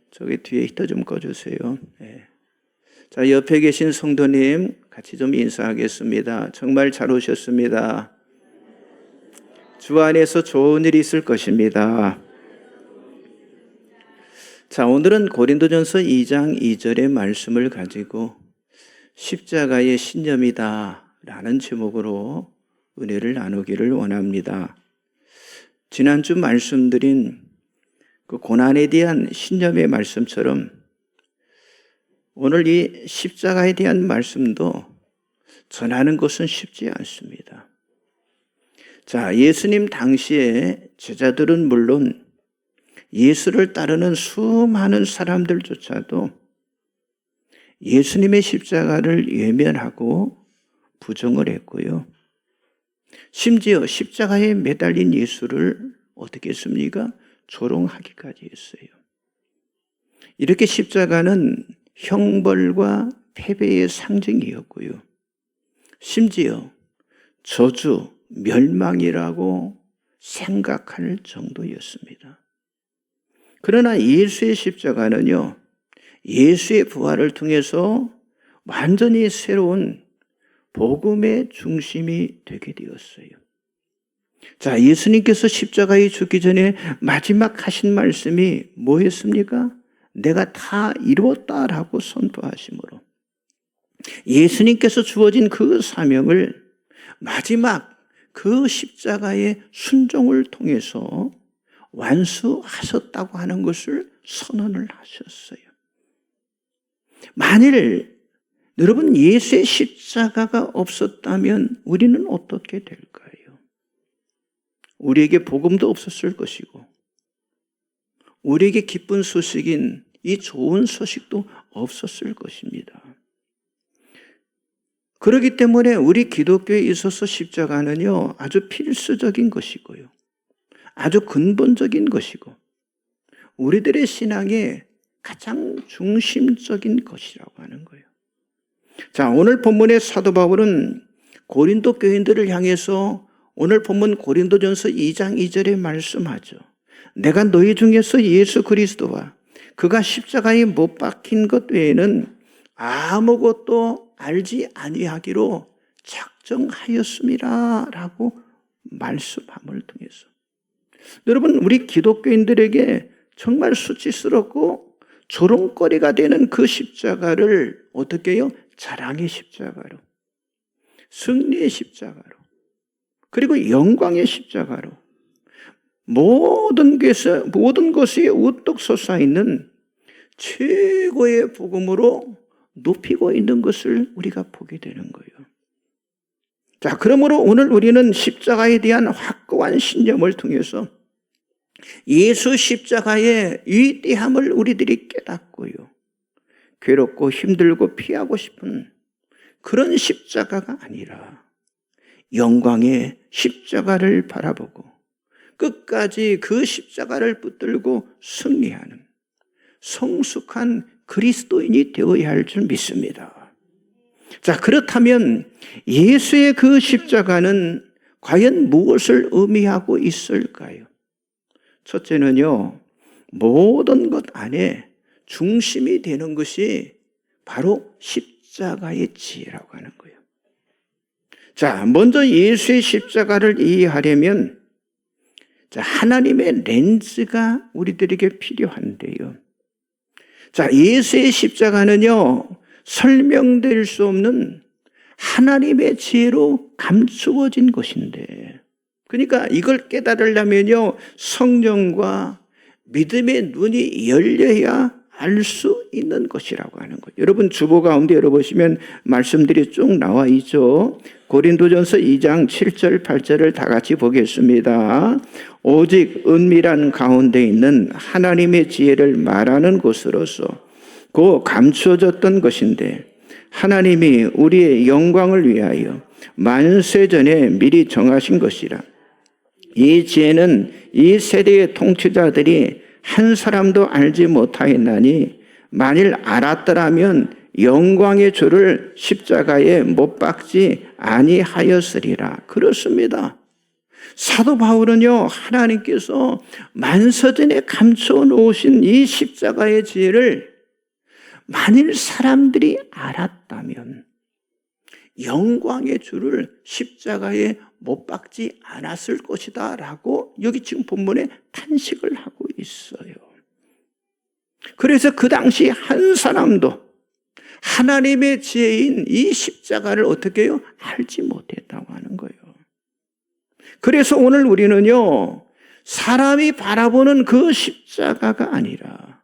저기 뒤에 히터 좀 꺼주세요. 네. 자, 옆에 계신 성도님 같이 좀 인사하겠습니다. 정말 잘 오셨습니다. 주 안에서 좋은 일이 있을 것입니다. 자, 오늘은 고린도전서 2장 2절의 말씀을 가지고 십자가의 신념이다 라는 제목으로 은혜를 나누기를 원합니다. 지난주 말씀드린 그 고난에 대한 신념의 말씀처럼 오늘 이 십자가에 대한 말씀도 전하는 것은 쉽지 않습니다. 자, 예수님 당시에 제자들은 물론 예수를 따르는 수많은 사람들조차도 예수님의 십자가를 외면하고 부정을 했고요. 심지어 십자가에 매달린 예수를 어떻게 했습니까? 조롱하기까지 했어요. 이렇게 십자가는 형벌과 패배의 상징이었고요. 심지어 저주, 멸망이라고 생각할 정도였습니다. 그러나 예수의 십자가는요, 예수의 부활을 통해서 완전히 새로운 복음의 중심이 되게 되었어요. 자, 예수님께서 십자가에 죽기 전에 마지막 하신 말씀이 뭐였습니까? 내가 다 이루었다라고 선포하심으로 예수님께서 주어진 그 사명을 마지막 그 십자가의 순종을 통해서 완수하셨다고 하는 것을 선언을 하셨어요. 만일 여러분 예수의 십자가가 없었다면 우리는 어떻게 될까요? 우리에게 복음도 없었을 것이고 우리에게 기쁜 소식인 이 좋은 소식도 없었을 것입니다. 그렇기 때문에 우리 기독교에 있어서 십자가는요, 아주 필수적인 것이고요. 아주 근본적인 것이고 우리들의 신앙의 가장 중심적인 것이라고 하는 거예요. 자, 오늘 본문의 사도 바울은 고린도 교인들을 향해서 오늘 본문 고린도전서 2장 2절에 말씀하죠. 내가 너희 중에서 예수 그리스도와 그가 십자가에 못 박힌 것 외에는 아무것도 알지 아니하기로 작정하였습니다 라고 말씀함을 통해서 여러분 우리 기독교인들에게 정말 수치스럽고 조롱거리가 되는 그 십자가를 어떻게 해요? 자랑의 십자가로, 승리의 십자가로, 그리고 영광의 십자가로 모든 것이 우뚝 솟아있는 최고의 복음으로 높이고 있는 것을 우리가 보게 되는 거예요. 자, 그러므로 오늘 우리는 십자가에 대한 확고한 신념을 통해서 예수 십자가의 위대함을 우리들이 깨닫고요. 괴롭고 힘들고 피하고 싶은 그런 십자가가 아니라 영광의 십자가를 바라보고 끝까지 그 십자가를 붙들고 승리하는 성숙한 그리스도인이 되어야 할 줄 믿습니다. 자, 그렇다면 예수의 그 십자가는 과연 무엇을 의미하고 있을까요? 첫째는요, 모든 것 안에 중심이 되는 것이 바로 십자가의 지혜라고 하는 거예요. 자, 먼저 예수의 십자가를 이해하려면 자, 하나님의 렌즈가 우리들에게 필요한데요. 자, 예수의 십자가는요, 설명될 수 없는 하나님의 지혜로 감추어진 것인데, 그러니까 이걸 깨달으려면요, 성령과 믿음의 눈이 열려야 알 수 있는 것이라고 하는 거예요. 여러분 주보 가운데 열어보시면 말씀들이 쭉 나와 있죠. 고린도전서 2장 7절 8절을 다 같이 보겠습니다. 오직 은밀한 가운데 있는 하나님의 지혜를 말하는 것으로서 그 감추어졌던 것인데 하나님이 우리의 영광을 위하여 만세 전에 미리 정하신 것이라. 이 지혜는 이 세대의 통치자들이 한 사람도 알지 못하였나니 만일 알았더라면 영광의 주를 십자가에 못 박지 아니하였으리라. 그렇습니다. 사도 바울은요, 하나님께서 만서전에 감춰 놓으신 이 십자가의 지혜를 만일 사람들이 알았다면 영광의 주를 십자가에 못 박지 않았을 것이다 라고 여기 지금 본문에 탄식을 하고 있어요. 그래서 그 당시 한 사람도 하나님의 지혜인 이 십자가를 어떻게 해요? 알지 못했다고 하는 거예요. 그래서 오늘 우리는요, 사람이 바라보는 그 십자가가 아니라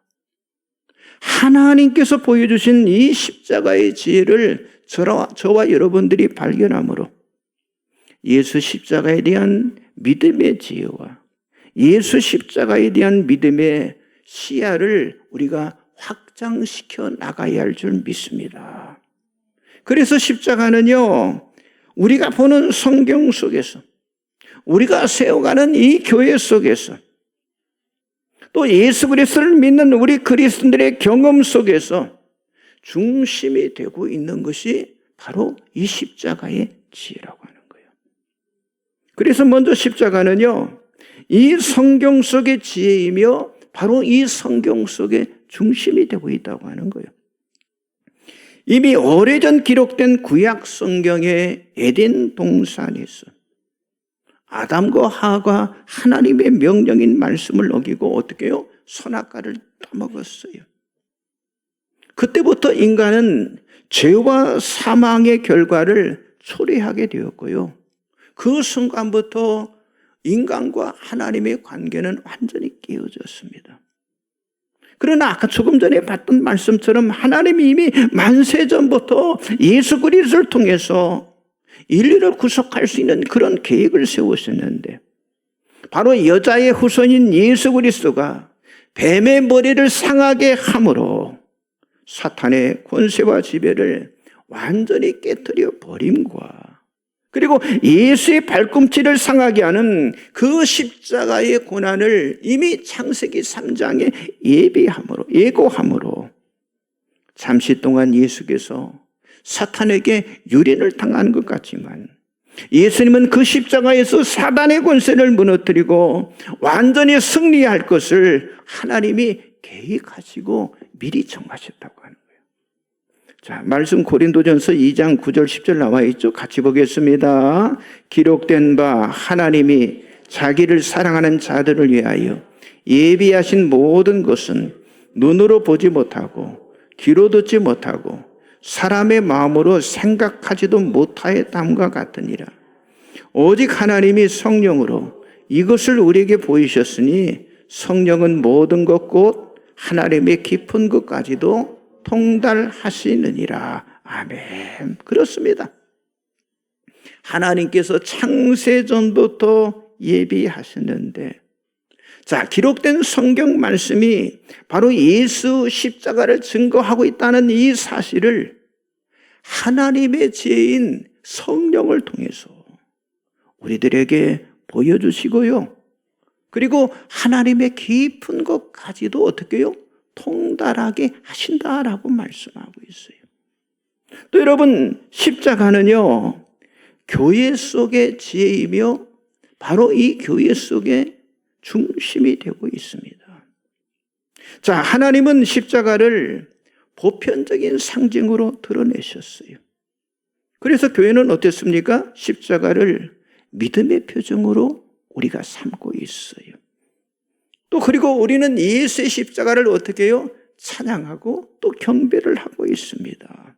하나님께서 보여주신 이 십자가의 지혜를 저와 여러분들이 발견함으로 예수 십자가에 대한 믿음의 지혜와 예수 십자가에 대한 믿음의 시야를 우리가 확장시켜 나가야 할 줄 믿습니다. 그래서 십자가는요, 우리가 보는 성경 속에서, 우리가 세워가는 이 교회 속에서, 또 예수 그리스도를 믿는 우리 그리스도인들의 경험 속에서 중심이 되고 있는 것이 바로 이 십자가의 지혜라고 하는 거예요. 그래서 먼저 십자가는요, 이 성경 속의 지혜이며 바로 이 성경 속의 중심이 되고 있다고 하는 거예요. 이미 오래전 기록된 구약 성경의 에덴 동산에서 아담과 하와가 하나님의 명령인 말씀을 어기고 어떻게 해요? 선악과를 따먹었어요. 그때부터 인간은 죄와 사망의 결과를 초래하게 되었고요. 그 순간부터 인간과 하나님의 관계는 완전히 깨어졌습니다. 그러나 아까 조금 전에 봤던 말씀처럼 하나님이 이미 만세전부터 예수 그리스도를 통해서 인류를 구속할 수 있는 그런 계획을 세우셨는데, 바로 여자의 후손인 예수 그리스도가 뱀의 머리를 상하게 함으로 사탄의 권세와 지배를 완전히 깨뜨려 버림과, 그리고 예수의 발꿈치를 상하게 하는 그 십자가의 고난을 이미 창세기 3장에 예고함으로 잠시 동안 예수께서 사탄에게 유린을 당하는 것 같지만 예수님은 그 십자가에서 사단의 권세를 무너뜨리고 완전히 승리할 것을 하나님이 계획하시고 미리 정하셨다고 하는 거예요. 자, 말씀 고린도전서 2장 9절 10절 나와 있죠. 같이 보겠습니다. 기록된 바 하나님이 자기를 사랑하는 자들을 위하여 예비하신 모든 것은 눈으로 보지 못하고 귀로 듣지 못하고 사람의 마음으로 생각하지도 못하였담과 같으니라. 오직 하나님이 성령으로 이것을 우리에게 보이셨으니 성령은 모든 것 곧 하나님의 깊은 것까지도 통달하시느니라. 아멘. 그렇습니다. 하나님께서 창세전부터 예비하셨는데, 자, 기록된 성경 말씀이 바로 예수 십자가를 증거하고 있다는 이 사실을 하나님의 지혜인 성령을 통해서 우리들에게 보여주시고요. 그리고 하나님의 깊은 것까지도 어떻게 해요? 통달하게 하신다라고 말씀하고 있어요. 또 여러분, 십자가는요, 교회 속의 지혜이며 바로 이 교회 속의 중심이 되고 있습니다. 자, 하나님은 십자가를 보편적인 상징으로 드러내셨어요. 그래서 교회는 어땠습니까? 십자가를 믿음의 표정으로 우리가 삼고 있어요. 또 그리고 우리는 예수의 십자가를 어떻게 해요? 찬양하고 또 경배를 하고 있습니다.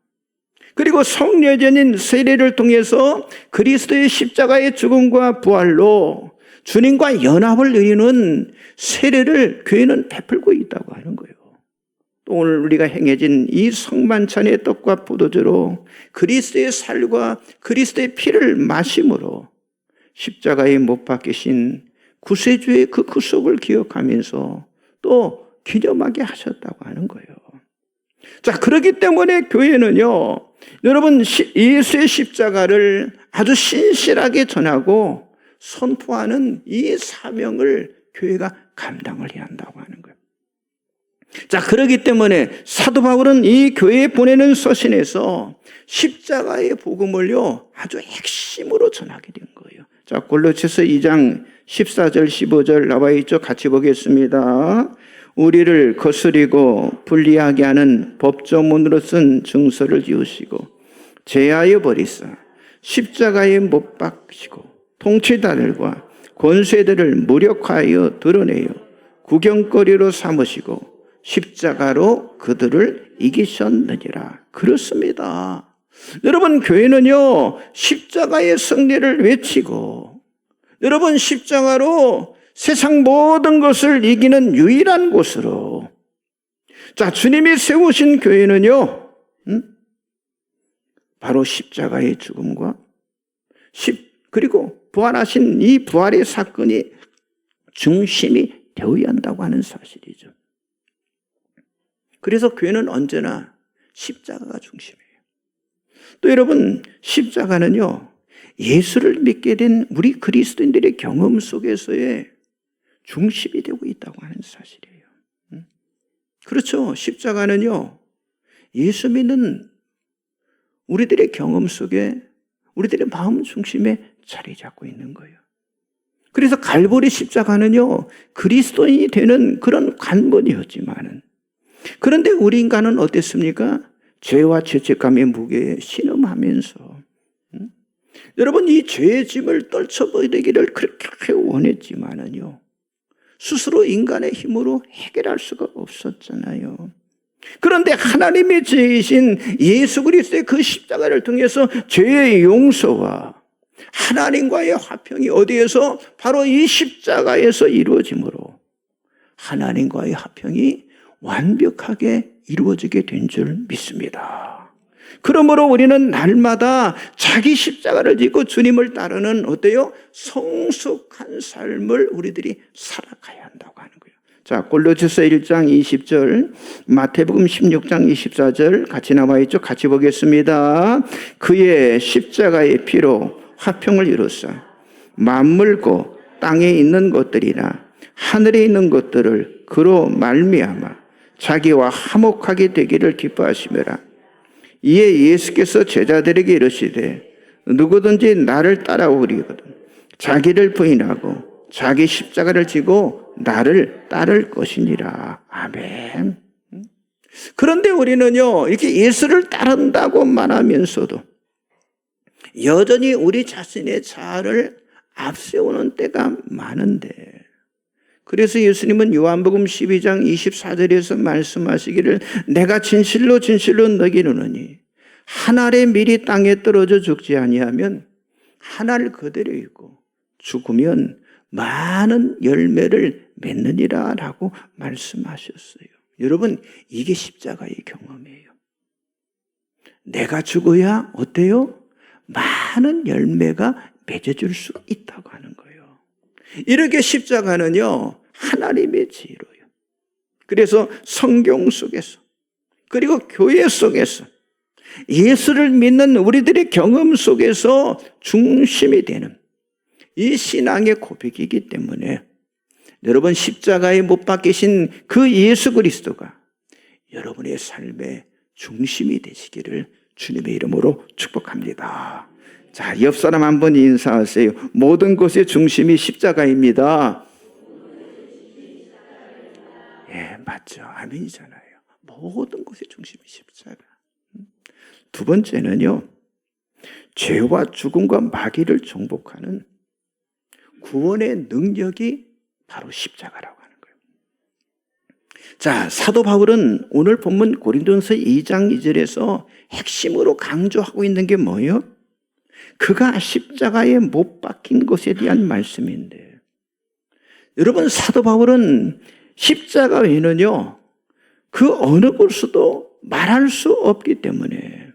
그리고 성례전인 세례를 통해서 그리스도의 십자가의 죽음과 부활로 주님과 연합을 이루는 세례를 교회는 베풀고 있다고 하는 거예요. 또 오늘 우리가 행해진 이 성만찬의 떡과 포도주로 그리스도의 살과 그리스도의 피를 마심으로 십자가에 못 박히신 구세주의 그 구속을 기억하면서 또 기념하게 하셨다고 하는 거예요. 자, 그렇기 때문에 교회는요, 여러분, 예수의 십자가를 아주 신실하게 전하고 선포하는 이 사명을 교회가 감당을 해야 한다고 하는 거예요. 자, 그렇기 때문에 사도 바울은 이 교회에 보내는 서신에서 십자가의 복음을요, 아주 핵심으로 전하게 된 거예요. 자, 골로새서 2장 14절 15절 나와 있죠. 같이 보겠습니다. 우리를 거스리고 불리하게 하는 법조문으로 쓴 증서를 지우시고 제하여 버리사 십자가에 못 박히시고 통치자들과 권세들을 무력하여 드러내어 구경거리로 삼으시고 십자가로 그들을 이기셨느니라. 그렇습니다. 여러분, 교회는요, 십자가의 승리를 외치고, 여러분, 십자가로 세상 모든 것을 이기는 유일한 곳으로, 자, 주님이 세우신 교회는요, 바로 십자가의 죽음과 그리고 부활하신 이 부활의 사건이 중심이 되어야 한다고 하는 사실이죠. 그래서 교회는 언제나 십자가가 중심이에요. 또 여러분, 십자가는요, 예수를 믿게 된 우리 그리스도인들의 경험 속에서의 중심이 되고 있다고 하는 사실이에요. 그렇죠. 십자가는요, 예수 믿는 우리들의 경험 속에 우리들의 마음 중심에 자리 잡고 있는 거예요. 그래서 갈보리 십자가는요, 그리스도인이 되는 그런 관문이었지만은, 그런데 우리 인간은 어땠습니까? 죄와 죄책감의 무게에 신음하면서 여러분, 이 죄의 짐을 떨쳐버리기를 그렇게 원했지만은요, 스스로 인간의 힘으로 해결할 수가 없었잖아요. 그런데 하나님의 죄이신 예수 그리스도의 그 십자가를 통해서 죄의 용서와 하나님과의 화평이 어디에서? 바로 이 십자가에서 이루어지므로 하나님과의 화평이 완벽하게 이루어지게 된 줄 믿습니다. 그러므로 우리는 날마다 자기 십자가를 지고 주님을 따르는 어때요? 성숙한 삶을 우리들이 살아가야 한다고 하는 거예요. 자, 골로새서 1장 20절, 마태복음 16장 24절 같이 나와 있죠. 같이 보겠습니다. 그의 십자가의 피로 화평을 이루사 만물고 땅에 있는 것들이나 하늘에 있는 것들을 그로 말미암아 자기와 화목하게 되기를 기뻐하시며라. 이에 예수께서 제자들에게 이르시되 누구든지 나를 따라오리거든 자기를 부인하고 자기 십자가를 지고 나를 따를 것이니라. 아멘. 그런데 우리는요, 이렇게 예수를 따른다고 말하면서도 여전히 우리 자신의 자아를 앞세우는 때가 많은데, 그래서 예수님은 요한복음 12장 24절에서 말씀하시기를 내가 진실로 진실로 너희에게 이르노니 한 알의 밀이 땅에 떨어져 죽지 아니하면 한 알 그대로 있고 죽으면 많은 열매를 맺느니라 라고 말씀하셨어요. 여러분, 이게 십자가의 경험이에요. 내가 죽어야 어때요? 많은 열매가 맺어줄 수 있다고 하는 거예요. 이렇게 십자가는요, 하나님의 지혜로요. 그래서 성경 속에서, 그리고 교회 속에서, 예수를 믿는 우리들의 경험 속에서 중심이 되는 이 신앙의 고백이기 때문에 여러분, 십자가에 못 박히신 그 예수 그리스도가 여러분의 삶의 중심이 되시기를 주님의 이름으로 축복합니다. 자, 옆 사람 한번 인사하세요. 모든 것의 중심이 십자가입니다. 예, 맞죠. 아멘이잖아요. 모든 것의 중심이 십자가. 두 번째는요, 죄와 죽음과 마귀를 정복하는 구원의 능력이 바로 십자가라고 하는 거예요. 자, 사도 바울은 오늘 본문 고린도전서 2장 2절에서 핵심으로 강조하고 있는 게 뭐예요? 그가 십자가에 못 박힌 것에 대한 말씀인데, 여러분, 사도 바울은 십자가 외에는요, 그 어느 곳에서도 말할 수 없기 때문에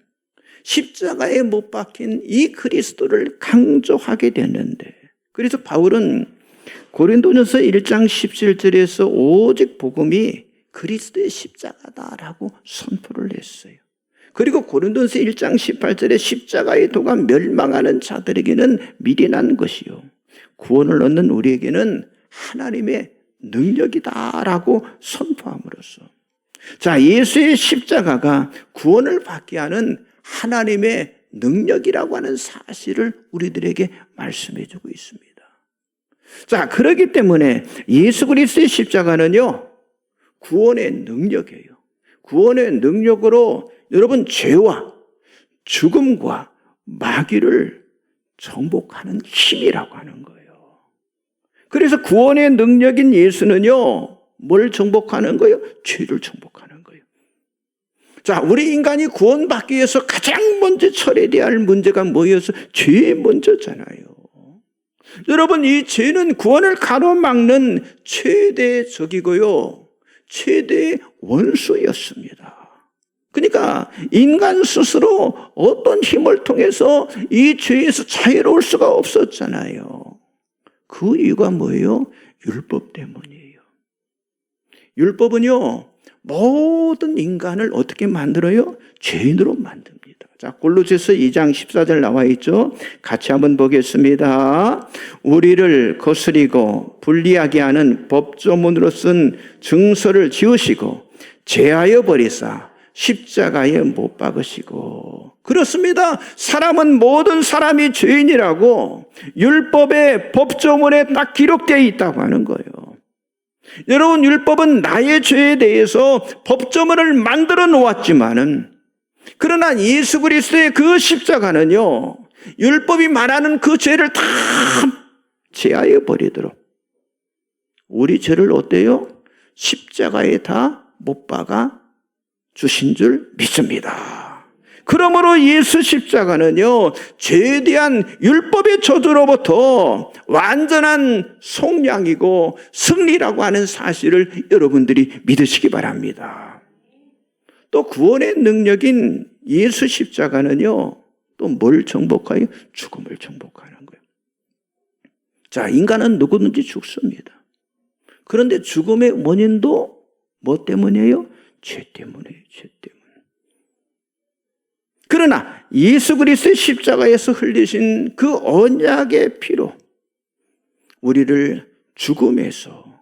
십자가에 못 박힌 이 그리스도를 강조하게 됐는데, 그래서 바울은 고린도전서 1장 17절에서 오직 복음이 그리스도의 십자가다라고 선포를 했어요. 그리고 고린도전서 1장 18절에 십자가의 도가 멸망하는 자들에게는 미련한 것이요 구원을 얻는 우리에게는 하나님의 능력이다라고 선포함으로써, 자, 예수의 십자가가 구원을 받게 하는 하나님의 능력이라고 하는 사실을 우리들에게 말씀해 주고 있습니다. 자, 그렇기 때문에 예수 그리스도의 십자가는요, 구원의 능력이에요. 구원의 능력으로 여러분 죄와 죽음과 마귀를 정복하는 힘이라고 하는 거예요. 그래서 구원의 능력인 예수는요, 뭘 정복하는 거예요? 죄를 정복하는 거예요. 자, 우리 인간이 구원받기 위해서 가장 먼저 처리해야 할 문제가 뭐여서 죄 먼저잖아요. 여러분, 이 죄는 구원을 가로막는 최대의 적이고요, 최대의 원수였습니다. 그러니까 인간 스스로 어떤 힘을 통해서 이 죄에서 자유로울 수가 없었잖아요. 그 이유가 뭐예요? 율법 때문이에요. 율법은요, 모든 인간을 어떻게 만들어요? 죄인으로 만듭니다. 자, 골로새서 2장 14절 나와 있죠. 같이 한번 보겠습니다. 우리를 거스리고 불리하게 하는 법조문으로 쓴 증서를 지우시고 제하여 버리사 십자가에 못 박으시고. 그렇습니다. 사람은 모든 사람이 죄인이라고 율법의 법조문에 딱 기록되어 있다고 하는 거예요. 여러분, 율법은 나의 죄에 대해서 법조문을 만들어 놓았지만은, 그러나 예수 그리스도의 그 십자가는요, 율법이 말하는 그 죄를 다 제하여 버리도록 우리 죄를 어때요? 십자가에 다 못 박아 주신 줄 믿습니다. 그러므로 예수 십자가는요, 죄에 대한 율법의 저주로부터 완전한 속량이고 승리라고 하는 사실을 여러분들이 믿으시기 바랍니다. 또 구원의 능력인 예수 십자가는요, 또 뭘 정복하여? 죽음을 정복하는 거예요. 자, 인간은 누구든지 죽습니다. 그런데 죽음의 원인도 뭐 때문이에요? 죄 때문이에요. 죄 때문에. 그러나 예수 그리스도의 십자가에서 흘리신 그 언약의 피로 우리를 죽음에서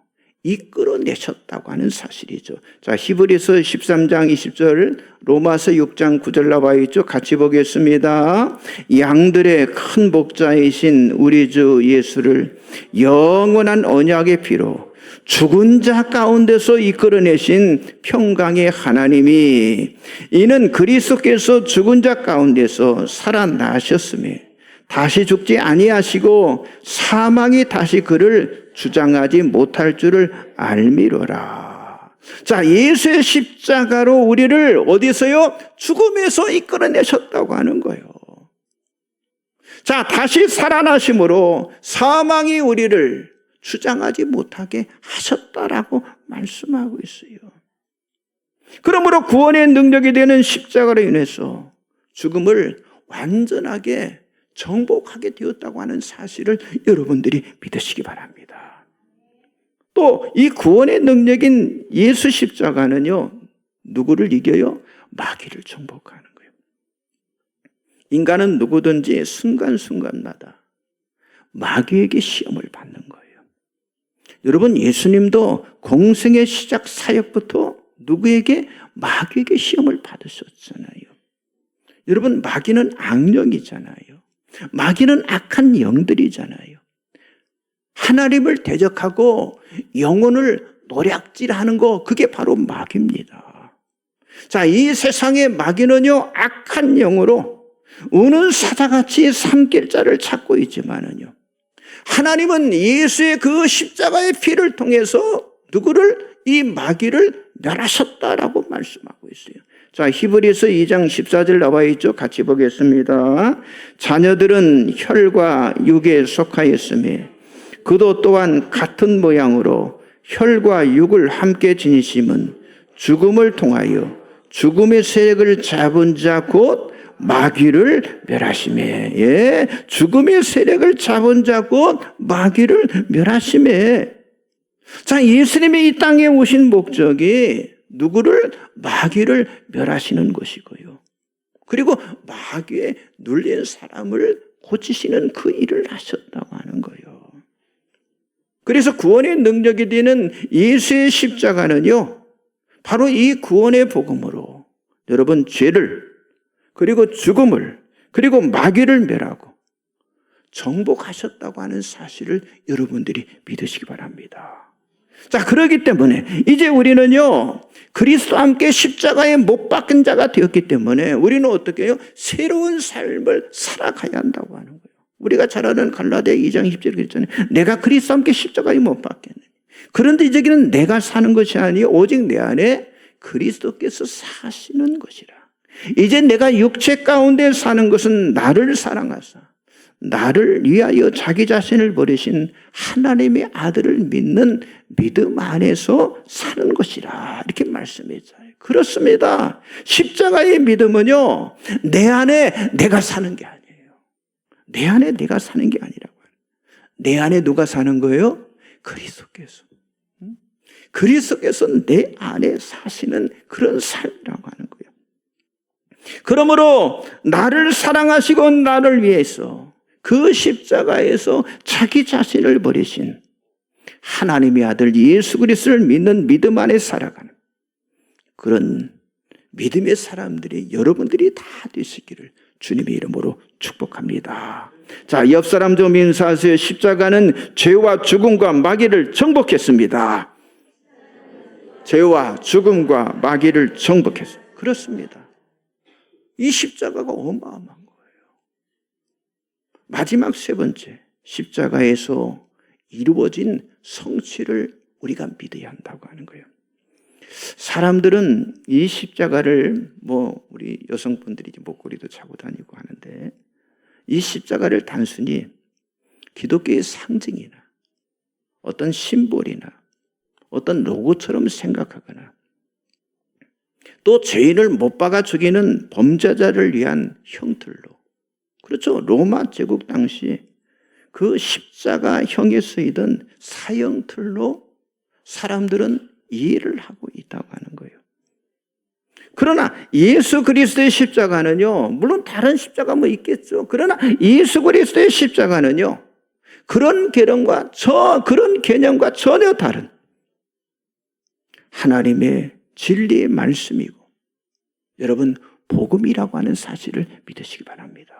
이끌어내셨다고 하는 사실이죠. 자, 히브리서 13장 20절, 로마서 6장 9절 나와 있죠. 같이 보겠습니다. 양들의 큰 목자이신 우리 주 예수를 영원한 언약의 피로 죽은 자 가운데서 이끌어내신 평강의 하나님이, 이는 그리스도께서 죽은 자 가운데서 살아나셨음에 다시 죽지 아니하시고 사망이 다시 그를 주장하지 못할 줄을 알미로라. 자, 예수의 십자가로 우리를 어디서요? 죽음에서 이끌어내셨다고 하는 거예요. 자, 다시 살아나심으로 사망이 우리를 주장하지 못하게 하셨다라고 말씀하고 있어요. 그러므로 구원의 능력이 되는 십자가로 인해서 죽음을 완전하게 정복하게 되었다고 하는 사실을 여러분들이 믿으시기 바랍니다. 또 이 구원의 능력인 예수 십자가는요, 누구를 이겨요? 마귀를 정복하는 거예요. 인간은 누구든지 순간순간마다 마귀에게 시험을 받는 거예요. 여러분, 예수님도 공생의 시작 사역부터 누구에게? 마귀에게 시험을 받으셨잖아요. 여러분, 마귀는 악령이잖아요. 마귀는 악한 영들이잖아요. 하나님을 대적하고 영혼을 노략질하는 거, 그게 바로 마귀입니다. 자, 이 세상의 마귀는요, 악한 영으로 우는 사자같이 삼킬 자를 찾고 있지만은요, 하나님은 예수의 그 십자가의 피를 통해서 누구를? 이 마귀를 멸하셨다라고 말씀하고 있어요. 자, 히브리서 2장 14절 나와 있죠. 같이 보겠습니다. 자녀들은 혈과 육에 속하였으며 그도 또한 같은 모양으로 혈과 육을 함께 지니심은 죽음을 통하여 죽음의 세력을 잡은 자 곧 마귀를 멸하심에. 예, 죽음의 세력을 잡은 자 곧 마귀를 멸하심에. 자, 예수님이 이 땅에 오신 목적이 누구를? 마귀를 멸하시는 것이고요. 그리고 마귀에 눌린 사람을 고치시는 그 일을 하셨다고 하는 거예요. 그래서 구원의 능력이 되는 예수의 십자가는요, 바로 이 구원의 복음으로 여러분 죄를, 그리고 죽음을 그리고 마귀를 멸하고 정복하셨다고 하는 사실을 여러분들이 믿으시기 바랍니다. 자, 그렇기 때문에 이제 우리는요, 그리스도와 함께 십자가에 못 박힌 자가 되었기 때문에 우리는 어떻게 해요? 새로운 삶을 살아가야 한다고 하는 거예요. 우리가 잘 아는 갈라디아 2장 10절에 그랬잖아요. 내가 그리스도와 함께 십자가에 못 박혔네. 그런데 이제는 내가 사는 것이 아니요 오직 내 안에 그리스도께서 사시는 것이라. 이제 내가 육체 가운데 사는 것은 나를 사랑하사 나를 위하여 자기 자신을 버리신 하나님의 아들을 믿는 믿음 안에서 사는 것이라. 이렇게 말씀했잖아요. 그렇습니다. 십자가의 믿음은요, 내 안에 내가 사는 게 아니에요. 내 안에 내가 사는 게 아니라고요. 내 안에 누가 사는 거예요? 그리스도께서. 그리스도께서 내 안에 사시는 그런 삶이라고 하는 거예요. 그러므로 나를 사랑하시고 나를 위해서 그 십자가에서 자기 자신을 버리신 하나님의 아들 예수 그리스도를 믿는 믿음 안에 살아가는 그런 믿음의 사람들이 여러분들이 다 되시기를 주님의 이름으로 축복합니다. 자, 옆 사람 좀 인사하세요. 십자가는 죄와 죽음과 마귀를 정복했습니다. 죄와 죽음과 마귀를 정복했어요. 그렇습니다. 이 십자가가 어마어마한 거예요. 마지막 세 번째, 십자가에서 이루어진 성취를 우리가 믿어야 한다고 하는 거예요. 사람들은 이 십자가를 우리 여성분들이 목걸이도 차고 다니고 하는데 이 십자가를 단순히 기독교의 상징이나 어떤 심볼이나 어떤 로고처럼 생각하거나 또 죄인을 못 박아 죽이는 범죄자를 위한 형틀로, 그렇죠, 로마 제국 당시 그 십자가형에 쓰이던 사형틀로 사람들은 이해를 하고 있다고 하는 거예요. 그러나 예수 그리스도의 십자가는요, 물론 다른 십자가 있겠죠. 그러나 예수 그리스도의 십자가는요, 그런 개념과 전혀 다른 하나님의 진리의 말씀이고, 여러분, 복음이라고 하는 사실을 믿으시기 바랍니다.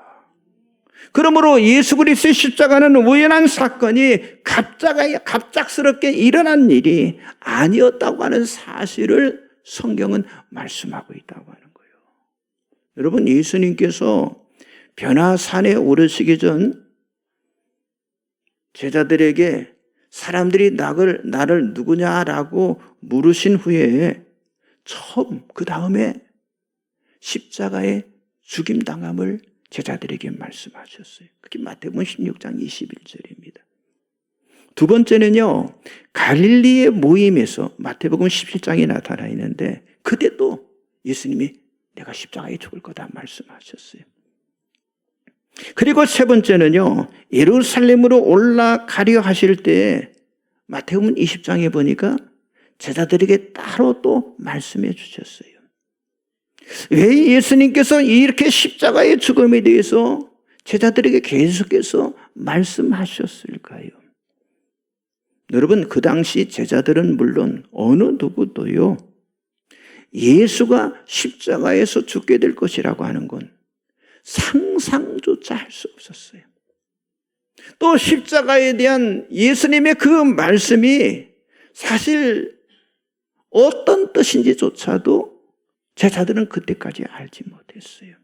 그러므로 예수 그리스도의 십자가는 우연한 사건이 갑작스럽게 일어난 일이 아니었다고 하는 사실을 성경은 말씀하고 있다고 하는 거예요. 여러분, 예수님께서 변화산에 오르시기 전 제자들에게 사람들이 나를 누구냐라고 물으신 후에 그 다음에 십자가에 죽임당함을 제자들에게 말씀하셨어요. 그게 마태복음 16장 21절입니다. 두 번째는요, 갈릴리의 모임에서 마태복음 17장에 나타나 있는데 그때 또 예수님이 내가 십자가에 죽을 거다 말씀하셨어요. 그리고 세 번째는요, 예루살렘으로 올라가려 하실 때 마태복음 20장에 보니까 제자들에게 따로 또 말씀해 주셨어요. 왜 예수님께서 이렇게 십자가의 죽음에 대해서 제자들에게 계속해서 말씀하셨을까요? 여러분, 그 당시 제자들은 물론 어느 누구도요, 예수가 십자가에서 죽게 될 것이라고 하는 건 상상조차 할 수 없었어요. 또 십자가에 대한 예수님의 그 말씀이 사실 어떤 뜻인지조차도 제자들은 그때까지 알지 못했어요.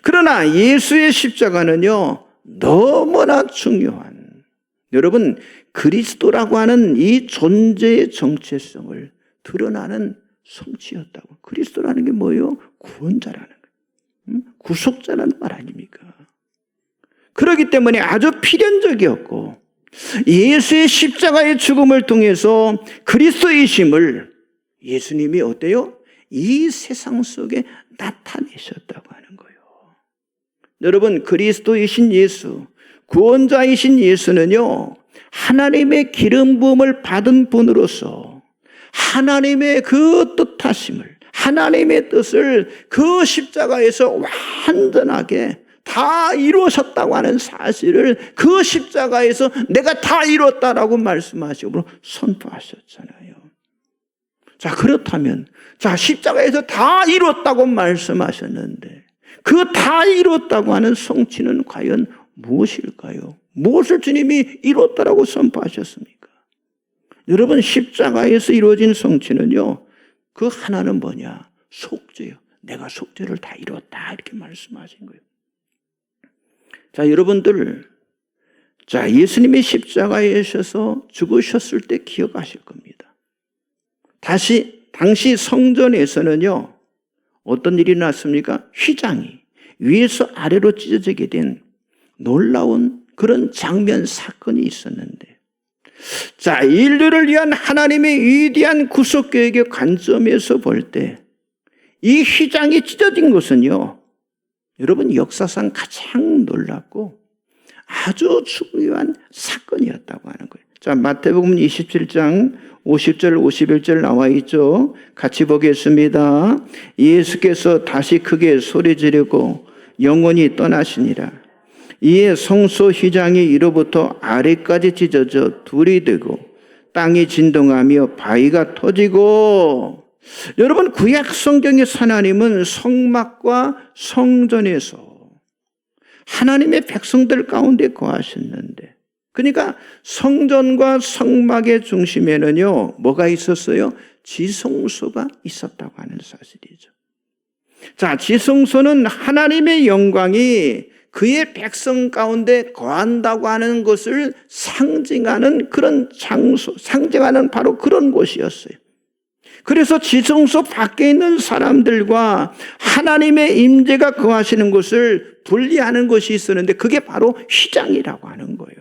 그러나 예수의 십자가는요, 너무나 중요한, 여러분, 그리스도라고 하는 이 존재의 정체성을 드러나는 성취였다고. 그리스도라는 게 뭐예요? 구원자라는 거예요. 구속자라는 말 아닙니까? 그렇기 때문에 아주 필연적이었고, 예수의 십자가의 죽음을 통해서 그리스도이심을 예수님이 어때요? 이 세상 속에 나타내셨다고 하는 거예요. 여러분, 그리스도이신 예수, 구원자이신 예수는요, 하나님의 기름 부음을 받은 분으로서 하나님의 그 뜻하심을, 하나님의 뜻을 그 십자가에서 완전하게 다 이루셨다고 하는 사실을 그 십자가에서 내가 다 이뤘다라고 말씀하시고 선포하셨잖아요. 자, 그렇다면, 십자가에서 다 이뤘다고 말씀하셨는데 그 다 이뤘다고 하는 성취는 과연 무엇일까요? 무엇을 주님이 이뤘다라고 선포하셨습니까? 여러분, 십자가에서 이루어진 성취는요, 그 하나는 뭐냐? 속죄요. 내가 속죄를 다 이뤘다, 이렇게 말씀하신 거예요. 자, 여러분들, 자, 예수님이 십자가에 오셔서 죽으셨을 때 기억하실 겁니다. 당시 성전에서는요, 어떤 일이 났습니까? 휘장이 위에서 아래로 찢어지게 된 놀라운 그런 장면, 사건이 있었는데, 자, 인류를 위한 하나님의 위대한 구속 계획의 관점에서 볼 때 이 휘장이 찢어진 것은요, 여러분, 역사상 가장 놀랍고 아주 중요한 사건이었다고 하는 거예요. 자, 마태복음 27장 50절 51절 나와 있죠. 같이 보겠습니다. 예수께서 다시 크게 소리 지르고 영원히 떠나시니라. 이에 성소 휘장이 위로부터 아래까지 찢어져 둘이 되고 땅이 진동하며 바위가 터지고. 여러분, 구약 성경의 하나님은 성막과 성전에서 하나님의 백성들 가운데 거하셨는데, 그러니까 성전과 성막의 중심에는요, 뭐가 있었어요? 지성소가 있었다고 하는 사실이죠. 자, 지성소는 하나님의 영광이 그의 백성 가운데 거한다고 하는 것을 상징하는 그런 장소, 상징하는 바로 그런 곳이었어요. 그래서 지성소 밖에 있는 사람들과 하나님의 임재가 거하시는 것을 분리하는 것이 있었는데, 그게 바로 휘장이라고 하는 거예요.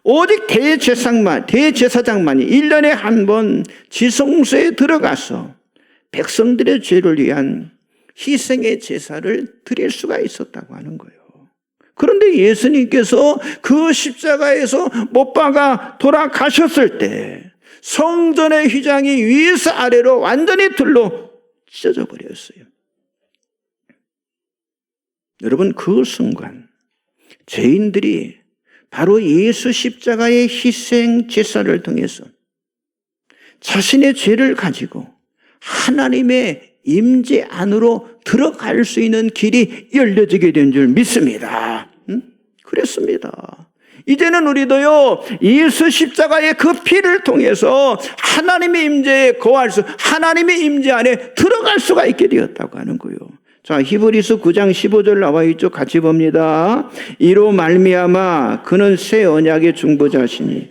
오직 대제사장만이 1년에 한 번 지성소에 들어가서 백성들의 죄를 위한 희생의 제사를 드릴 수가 있었다고 하는 거예요. 그런데 예수님께서 그 십자가에서 못 박아 돌아가셨을 때 성전의 휘장이 위에서 아래로 완전히 둘로 찢어져 버렸어요. 여러분, 그 순간 죄인들이 바로 예수 십자가의 희생 제사를 통해서 자신의 죄를 가지고 하나님의 임재 안으로 들어갈 수 있는 길이 열려지게 된 줄 믿습니다. 그랬습니다. 이제는 우리도요, 예수 십자가의 그 피를 통해서 하나님의 임재에 거할 수, 하나님의 임재 안에 들어갈 수가 있게 되었다고 하는 거예요. 자, 히브리서 9장 15절 나와 있죠. 같이 봅니다. 이로 말미암아 그는 새 언약의 중보자시니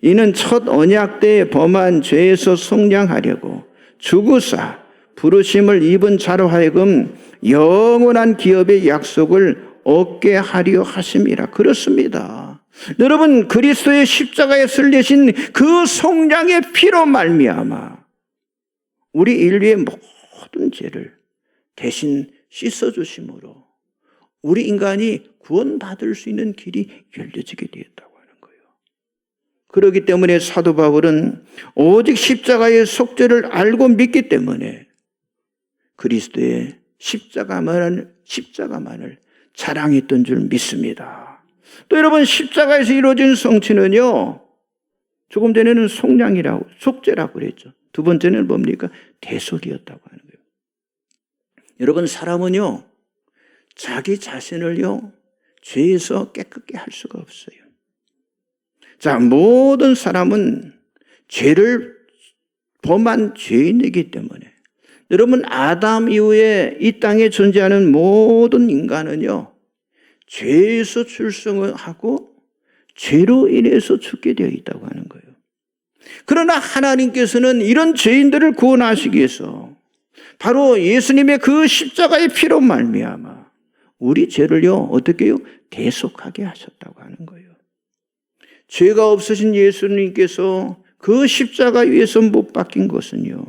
이는 첫 언약 때 범한 죄에서 속량하려고 죽으사 부르심을 입은 자로 하여금 영원한 기업의 약속을 얻게 하려 하심이라. 그렇습니다. 여러분, 그리스도의 십자가에 쓸리신 그 속량의 피로 말미암아 우리 인류의 모든 죄를 대신 씻어주심으로 우리 인간이 구원받을 수 있는 길이 열려지게 되었다고 하는 거예요. 그렇기 때문에 사도 바울은 오직 십자가의 속죄를 알고 믿기 때문에 그리스도의 십자가만을 자랑했던 줄 믿습니다. 또 여러분, 십자가에서 이루어진 성취는요, 조금 전에는 속죄라고 그랬죠. 두 번째는 뭡니까? 대속이었다고 하는 거예요. 여러분, 사람은요, 자기 자신을요, 죄에서 깨끗게 할 수가 없어요. 자, 모든 사람은 죄를 범한 죄인이기 때문에, 여러분, 아담 이후에 이 땅에 존재하는 모든 인간은요, 죄에서 출생하고 죄로 인해서 죽게 되어 있다고 하는 거예요. 그러나 하나님께서는 이런 죄인들을 구원하시기 위해서 바로 예수님의 그 십자가의 피로 말미암아 우리 죄를요, 어떻게 해요? 대속하게 하셨다고 하는 거예요. 죄가 없으신 예수님께서 그 십자가 위에서 못 박힌 것은요,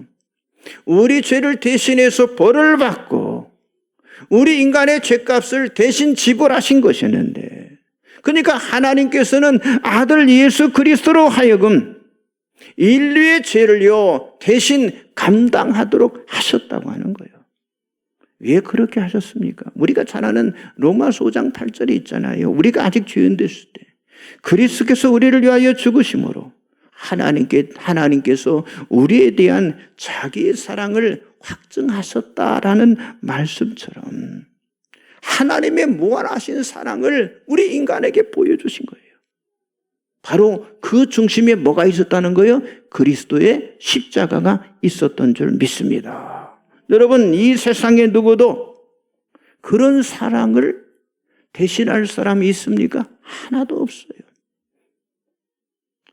우리 죄를 대신해서 벌을 받고 우리 인간의 죄값을 대신 지불하신 것이었는데, 그러니까 하나님께서는 아들 예수 그리스도로 하여금 인류의 죄를요, 대신 감당하도록 하셨다고 하는 거예요. 왜 그렇게 하셨습니까? 우리가 잘 아는 로마서 5장 8절이 있잖아요. 우리가 아직 죄인 됐을 때 그리스도께서 우리를 위하여 죽으심으로 하나님께서 우리에 대한 자기의 사랑을 확증하셨다라는 말씀처럼 하나님의 무한하신 사랑을 우리 인간에게 보여주신 거예요. 바로 그 중심에 뭐가 있었다는 거예요? 그리스도의 십자가가 있었던 줄 믿습니다. 여러분, 이 세상에 누구도 그런 사랑을 대신할 사람이 있습니까? 하나도 없어요.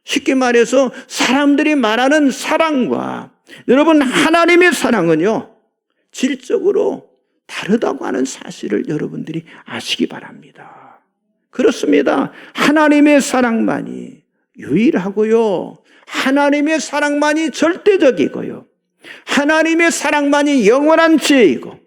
쉽게 말해서 사람들이 말하는 사랑과 여러분 하나님의 사랑은요 질적으로 다르다고 하는 사실을 여러분들이 아시기 바랍니다. 그렇습니다. 하나님의 사랑만이 유일하고요, 하나님의 사랑만이 절대적이고요, 하나님의 사랑만이 영원한 지혜이고,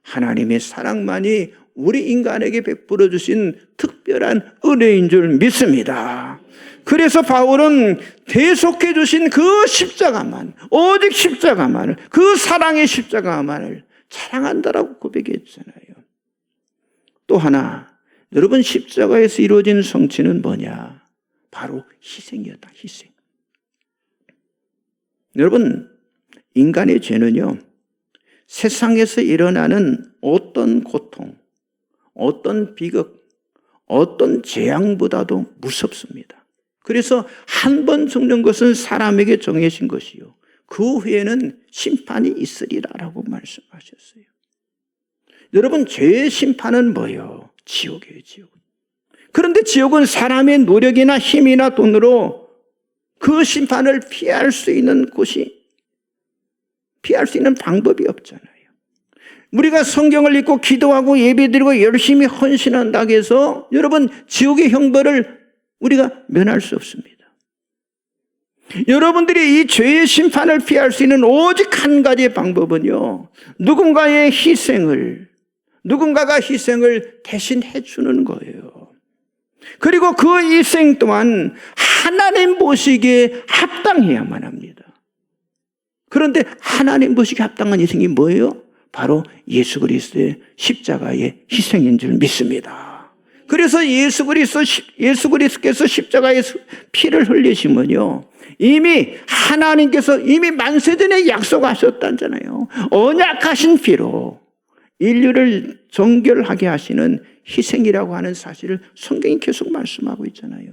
하나님의 사랑만이 우리 인간에게 베풀어 주신 특별한 은혜인 줄 믿습니다. 그래서 바울은 대속해 주신 그 십자가만, 오직 십자가만을, 그 사랑의 십자가만을 자랑한다라고 고백했잖아요. 또 하나, 여러분 십자가에서 이루어진 성취는 뭐냐? 바로 희생이었다. 희생. 여러분, 인간의 죄는요, 세상에서 일어나는 어떤 고통, 어떤 비극, 어떤 재앙보다도 무섭습니다. 그래서 한 번 죽는 것은 사람에게 정해진 것이요, 그 후에는 심판이 있으리라라고 말씀하셨어요. 여러분, 죄의 심판은 뭐예요? 지옥이에요, 지옥. 그런데 지옥은 사람의 노력이나 힘이나 돈으로 그 심판을 피할 수 있는 방법이 없잖아요. 우리가 성경을 읽고 기도하고 예배드리고 열심히 헌신한다고 해서 여러분 지옥의 형벌을 우리가 면할 수 없습니다. 여러분들이 이 죄의 심판을 피할 수 있는 오직 한 가지의 방법은요, 누군가가 희생을 대신해 주는 거예요. 그리고 그 희생 또한 하나님 보시기에 합당해야만 합니다. 그런데 하나님 보시기에 합당한 희생이 뭐예요? 바로 예수 그리스도의 십자가의 희생인 줄 믿습니다. 그래서 예수 그리스도께서 십자가에 피를 흘리시면요, 이미 하나님께서 이미 만세전에 약속하셨다잖아요. 언약하신 피로 인류를 정결하게 하시는 희생이라고 하는 사실을 성경이 계속 말씀하고 있잖아요.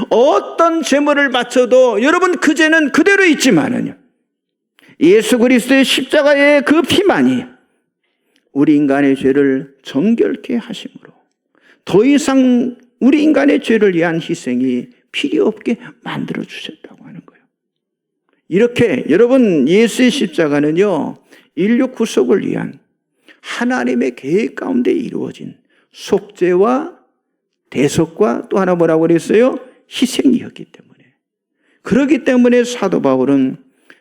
어떤 제물을 바쳐도 여러분 그 죄는 그대로 있지만은요, 예수 그리스도의 십자가의 그 피만이 우리 인간의 죄를 정결케 하심으로 더 이상 우리 인간의 죄를 위한 희생이 필요 없게 만들어 주셨다고 하는 거예요. 이렇게 여러분 예수의 십자가는요, 인류 구속을 위한 하나님의 계획 가운데 이루어진 속죄와 대속과 또 하나 뭐라고 그랬어요? 희생이었기 때문에, 그렇기 때문에 사도 바울은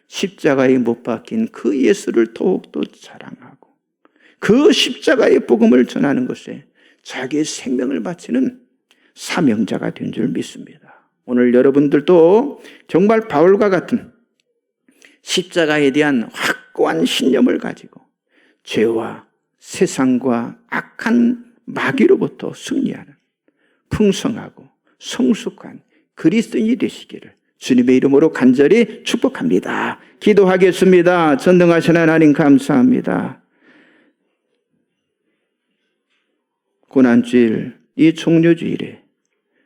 십자가에 못 박힌 그 예수를 더욱더 자랑하고 그 십자가의 복음을 전하는 것에 자기의 생명을 바치는 사명자가 된 줄 믿습니다. 오늘 여러분들도 정말 바울과 같은 십자가에 대한 확고한 신념을 가지고 죄와 세상과 악한 마귀로부터 승리하는 풍성하고 성숙한 그리스도인이 되시기를 주님의 이름으로 간절히 축복합니다. 기도하겠습니다. 전능하신 하나님 감사합니다. 고난주일, 이 종료주일에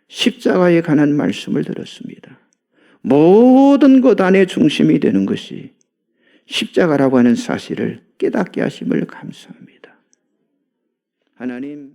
십자가에 관한 말씀을 들었습니다. 모든 것 안에 중심이 되는 것이 십자가라고 하는 사실을 깨닫게 하심을 감사합니다. 하나님,